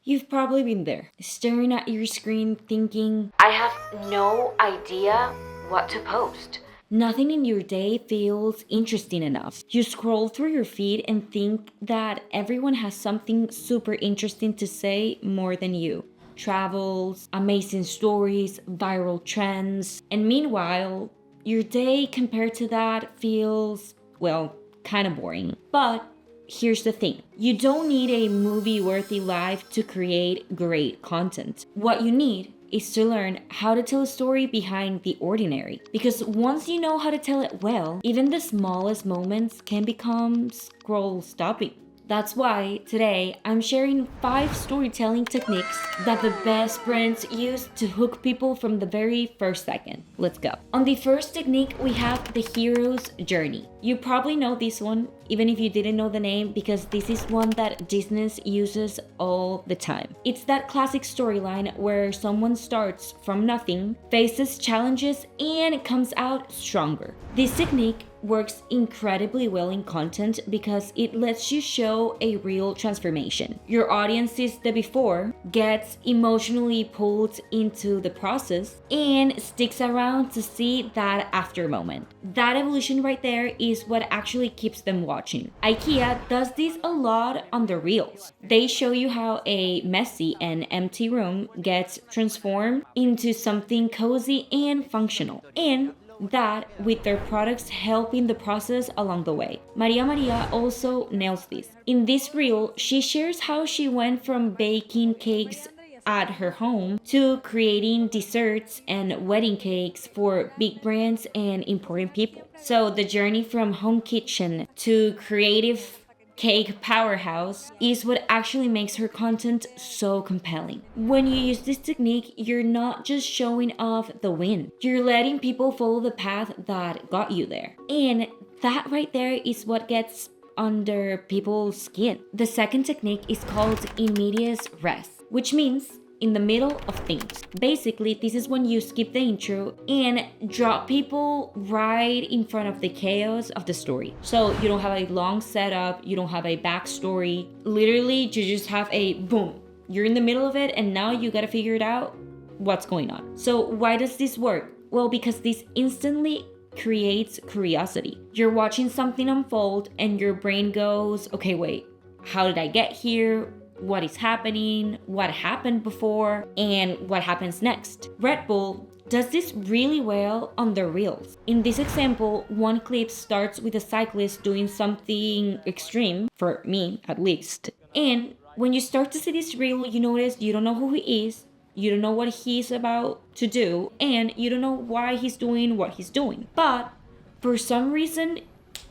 You've probably been there, staring at your screen thinking, I have no idea what to post. Nothing in your day feels interesting enough. You scroll through your feed and think that everyone has something super interesting to say more than you. Travels, amazing stories, viral trends. And meanwhile, your day compared to that feels, well, kind of boring. But here's the thing. You don't need a movie-worthy life to create great content. What you need is to learn how to tell a story behind the ordinary. Because once you know how to tell it well, even the smallest moments can become scroll stopping. That's why today I'm sharing 5 storytelling techniques that the best brands use to hook people from the very first second. Let's go. On the first technique, we have the hero's journey. You probably know this one, even if you didn't know the name, because this is one that Disney uses all the time. It's that classic storyline where someone starts from nothing, faces challenges, and comes out stronger. This technique works incredibly well in content because it lets you show a real transformation. Your audience sees the before, gets emotionally pulled into the process, and sticks around to see that after moment. That evolution right there is what actually keeps them watching. IKEA does this a lot on the reels. They show you how a messy and empty room gets transformed into something cozy and functional. And that with their products helping the process along the way. Maria also nails this. In this reel, she shares how she went from baking cakes at her home to creating desserts and wedding cakes for big brands and important people. So the journey from home kitchen to creative cake powerhouse is what actually makes her content so compelling. When you use this technique, you're not just showing off the win. You're letting people follow the path that got you there. And that right there is what gets under people's skin. The second technique is called in medias res, which means in the middle of things. Basically, this is when you skip the intro and drop people right in front of the chaos of the story. So you don't have a long setup, you don't have a backstory. Literally, you just have a boom. You're in the middle of it and now you gotta figure it out what's going on. So why does this work? Well, because this instantly creates curiosity. You're watching something unfold and your brain goes, okay, wait, how did I get here? What is happening, what happened before, and what happens next. Red Bull does this really well on their reels. In this example, one clip starts with a cyclist doing something extreme, for me at least. And when you start to see this reel, you notice you don't know who he is, you don't know what he's about to do, and you don't know why he's doing what he's doing. But for some reason,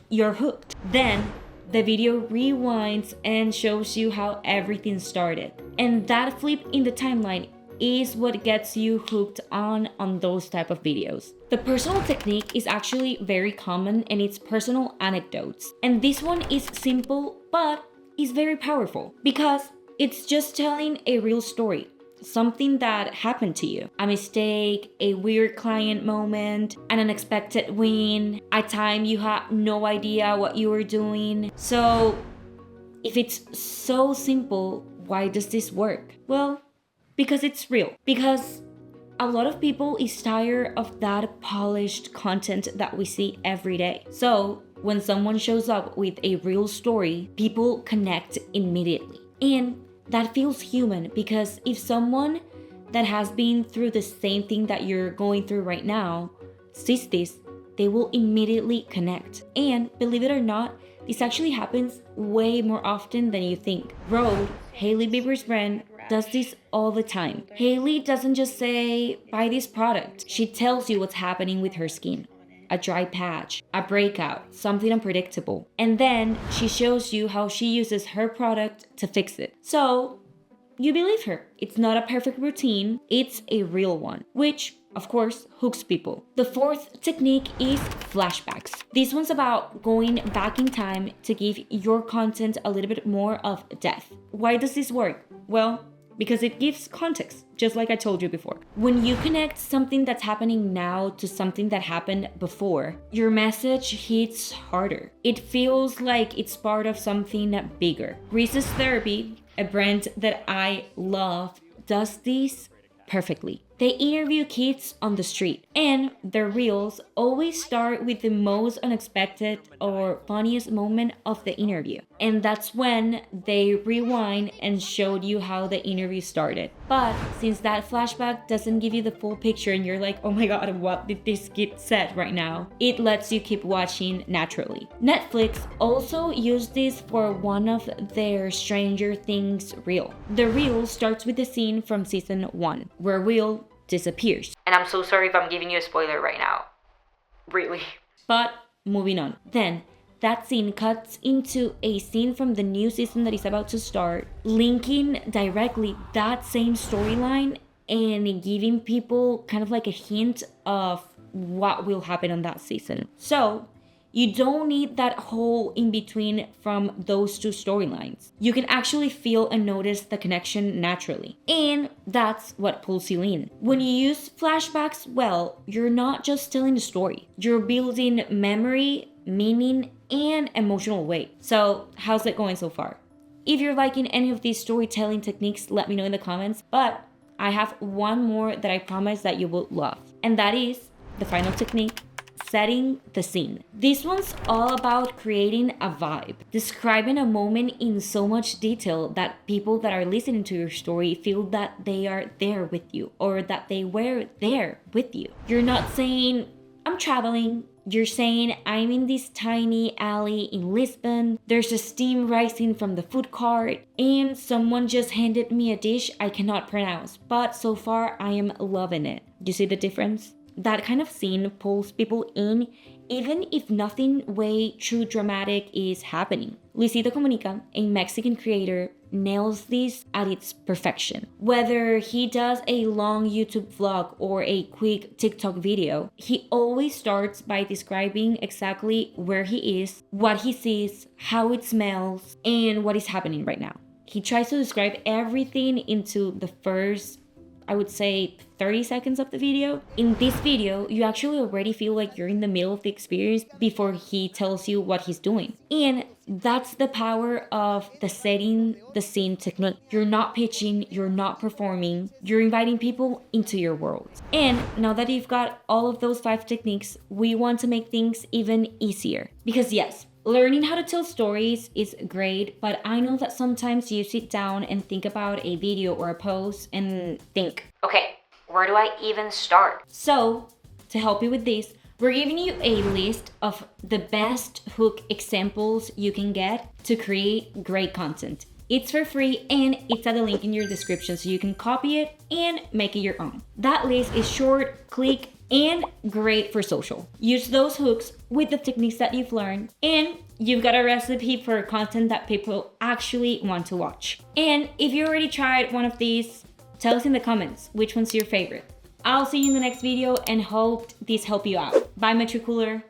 you're hooked. Then the video rewinds and shows you how everything started. And that flip in the timeline is what gets you hooked on those type of videos. The personal technique is actually very common and it's personal anecdotes. And this one is simple, but is very powerful because it's just telling a real story. Something that happened to you. A mistake, a weird client moment, an unexpected win, a time you had no idea what you were doing. So, if it's so simple, why does this work? Well, because it's real. Because a lot of people is tired of that polished content that we see every day. So, when someone shows up with a real story, people connect immediately. And that feels human because if someone that has been through the same thing that you're going through right now sees this, they will immediately connect. And believe it or not, this actually happens way more often than you think. Rhode, Hailey Bieber's brand, does this all the time. Hailey doesn't just say, buy this product. She tells you what's happening with her skin. A dry patch, a breakout, something unpredictable. And then she shows you how she uses her product to fix it. So you believe her. It's not a perfect routine, it's a real one, which of course hooks people. The fourth technique is flashbacks. This one's about going back in time to give your content a little bit more of depth. Why does this work? Well, because it gives context, just like I told you before. When you connect something that's happening now to something that happened before, your message hits harder. It feels like it's part of something bigger. Reese's Therapy a brand that I love, does this perfectly. They interview kids on the street, and their reels always start with the most unexpected or funniest moment of the interview. And that's when they rewind and showed you how the interview started. But since that flashback doesn't give you the full picture and you're like, oh my god, what did this kid said right now? It lets you keep watching naturally. Netflix also used this for one of their Stranger Things reel. The reel starts with the scene from season 1, where Will disappears. And I'm so sorry if I'm giving you a spoiler right now. Really. But moving on. Then that scene cuts into a scene from the new season that is about to start, linking directly that same storyline and giving people kind of like a hint of what will happen on that season. So you don't need that whole in between from those two storylines. You can actually feel and notice the connection naturally. And that's what pulls you in. When you use flashbacks well, you're not just telling a story. You're building memory, meaning, and emotional weight. So how's it going so far? If you're liking any of these storytelling techniques, let me know in the comments. But I have one more that I promise that you will love. And that is the final technique: setting the scene. This one's all about creating a vibe, describing a moment in so much detail that people that are listening to your story feel that they are there with you, or that they were there with you. You're not saying, I'm traveling. You're saying, I'm in this tiny alley in Lisbon. There's a steam rising from the food cart, and someone just handed me a dish I cannot pronounce, but so far I am loving it. Do you see the difference? That kind of scene pulls people in even if nothing way too dramatic is happening. Luisito Comunica, a Mexican creator, nails this at its perfection. Whether he does a long YouTube vlog or a quick TikTok video, he always starts by describing exactly where he is, what he sees, how it smells, and what is happening right now. He tries to describe everything into the first, I would say, 30 seconds of the video. In this video, you actually already feel like you're in the middle of the experience before he tells you what he's doing. And that's the power of the setting the scene technique. You're not pitching, you're not performing, you're inviting people into your world. And now that you've got all of those 5 techniques, we want to make things even easier. Because yes, learning how to tell stories is great, but I know that sometimes you sit down and think about a video or a post and think, okay, where do I even start? So, to help you with this, we're giving you a list of the best hook examples you can get to create great content. It's for free and it's at the link in your description so you can copy it and make it your own. That list is short, click, and great for social. Use those hooks with the techniques that you've learned, and you've got a recipe for content that people actually want to watch. And if you already tried one of these, tell us in the comments which one's your favorite. I'll see you in the next video and hope this helped you out. Bye, Metro Cooler.